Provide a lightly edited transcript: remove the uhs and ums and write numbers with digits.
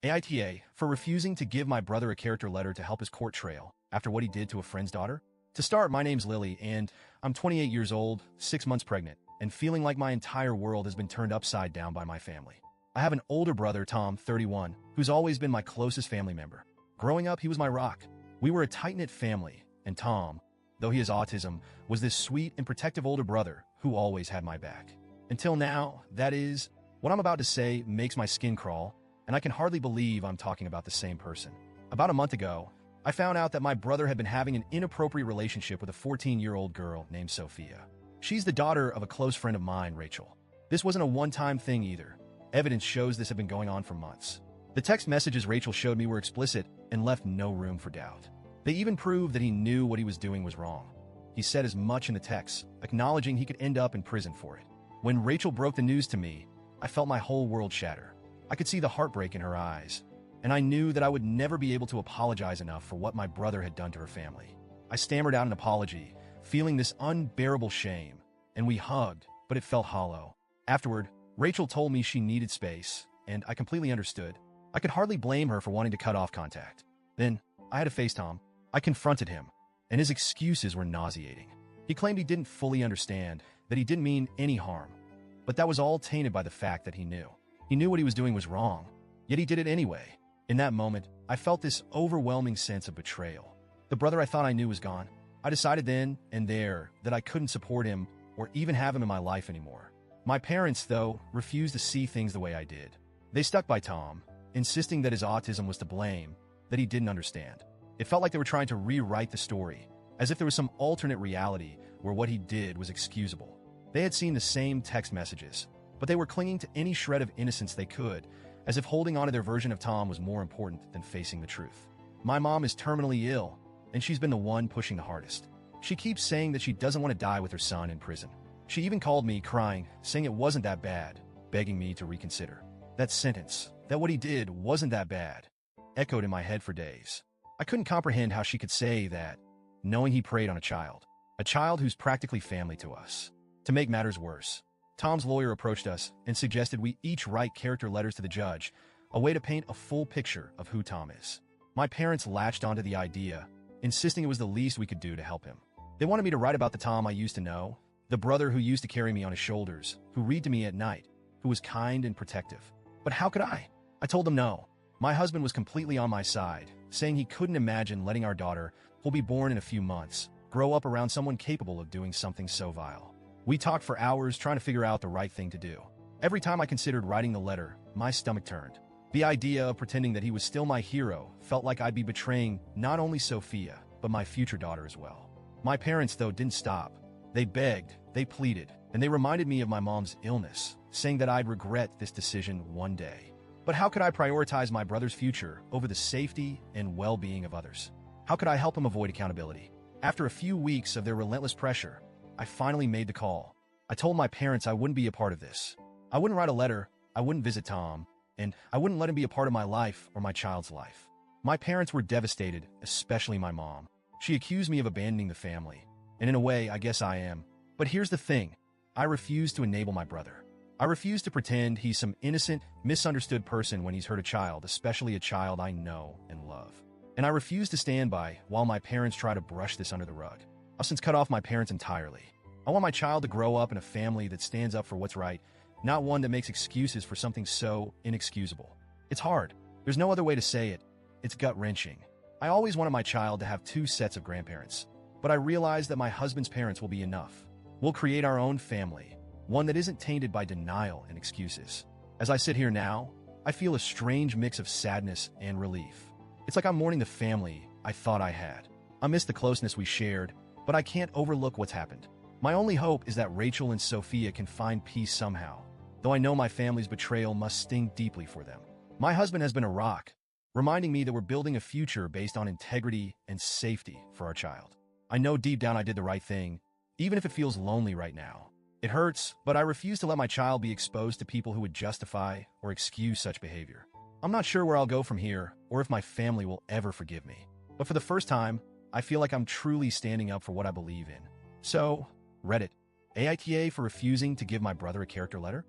AITA for refusing to give my brother a character letter to help his court trail after what he did to a friend's daughter. To start, my name's Lily, and I'm 28 years old, 6 months pregnant, and feeling like my entire world has been turned upside down by my family. I have an older brother, Tom, 31, who's always been my closest family member. Growing up, he was my rock. We were a tight-knit family, and Tom, though he has autism, was this sweet and protective older brother who always had my back. Until now, that is, what I'm about to say makes my skin crawl, and I can hardly believe I'm talking about the same person. About a month ago, I found out that my brother had been having an inappropriate relationship with a 14-year-old girl named Sophia. She's the daughter of a close friend of mine, Rachel. This wasn't a one-time thing either. Evidence shows this had been going on for months. The text messages Rachel showed me were explicit and left no room for doubt. They even proved that he knew what he was doing was wrong. He said as much in the text, acknowledging he could end up in prison for it. When Rachel broke the news to me, I felt my whole world shatter. I could see the heartbreak in her eyes, and I knew that I would never be able to apologize enough for what my brother had done to her family. I stammered out an apology, feeling this unbearable shame, and we hugged, but it felt hollow. Afterward, Rachel told me she needed space, and I completely understood. I could hardly blame her for wanting to cut off contact. Then, I had to face Tom. I confronted him, and his excuses were nauseating. He claimed he didn't fully understand, that he didn't mean any harm, but that was all tainted by the fact that he knew. He knew what he was doing was wrong, yet he did it anyway. In that moment, I felt this overwhelming sense of betrayal. The brother I thought I knew was gone. I decided then and there that I couldn't support him or even have him in my life anymore. My parents, though, refused to see things the way I did. They stuck by Tom, insisting that his autism was to blame, that he didn't understand. It felt like they were trying to rewrite the story, as if there was some alternate reality where what he did was excusable. They had seen the same text messages, but they were clinging to any shred of innocence they could, as if holding on to their version of Tom was more important than facing the truth. My mom is terminally ill, and she's been the one pushing the hardest. She keeps saying that she doesn't want to die with her son in prison. She even called me, crying, saying it wasn't that bad, begging me to reconsider. That sentence, that what he did wasn't that bad, echoed in my head for days. I couldn't comprehend how she could say that, knowing he preyed on a child who's practically family to us. To make matters worse, Tom's lawyer approached us and suggested we each write character letters to the judge, a way to paint a full picture of who Tom is. My parents latched onto the idea, insisting it was the least we could do to help him. They wanted me to write about the Tom I used to know, the brother who used to carry me on his shoulders, who read to me at night, who was kind and protective. But how could I? I told them no. My husband was completely on my side, saying he couldn't imagine letting our daughter, who'll be born in a few months, grow up around someone capable of doing something so vile. We talked for hours trying to figure out the right thing to do. Every time I considered writing the letter, my stomach turned. The idea of pretending that he was still my hero felt like I'd be betraying not only Sophia, but my future daughter as well. My parents, though, didn't stop. They begged, they pleaded, and they reminded me of my mom's illness, saying that I'd regret this decision one day. But how could I prioritize my brother's future over the safety and well-being of others? How could I help him avoid accountability? After a few weeks of their relentless pressure, I finally made the call. I told my parents I wouldn't be a part of this. I wouldn't write a letter, I wouldn't visit Tom, and I wouldn't let him be a part of my life or my child's life. My parents were devastated, especially my mom. She accused me of abandoning the family, and in a way, I guess I am. But here's the thing. I refuse to enable my brother. I refuse to pretend he's some innocent, misunderstood person when he's hurt a child, especially a child I know and love. And I refuse to stand by while my parents try to brush this under the rug. I've since cut off my parents entirely. I want my child to grow up in a family that stands up for what's right, not one that makes excuses for something so inexcusable. It's hard. There's no other way to say it. It's gut-wrenching. I always wanted my child to have 2 sets of grandparents, but I realized that my husband's parents will be enough. We'll create our own family, one that isn't tainted by denial and excuses. As I sit here now, I feel a strange mix of sadness and relief. It's like I'm mourning the family I thought I had. I miss the closeness we shared, but I can't overlook what's happened. My only hope is that Rachel and Sophia can find peace somehow, though I know my family's betrayal must sting deeply for them. My husband has been a rock, reminding me that we're building a future based on integrity and safety for our child. I know deep down I did the right thing, even if it feels lonely right now. It hurts, but I refuse to let my child be exposed to people who would justify or excuse such behavior. I'm not sure where I'll go from here, or if my family will ever forgive me. But for the first time, I feel like I'm truly standing up for what I believe in. So, Reddit, AITA for refusing to give my brother a character letter?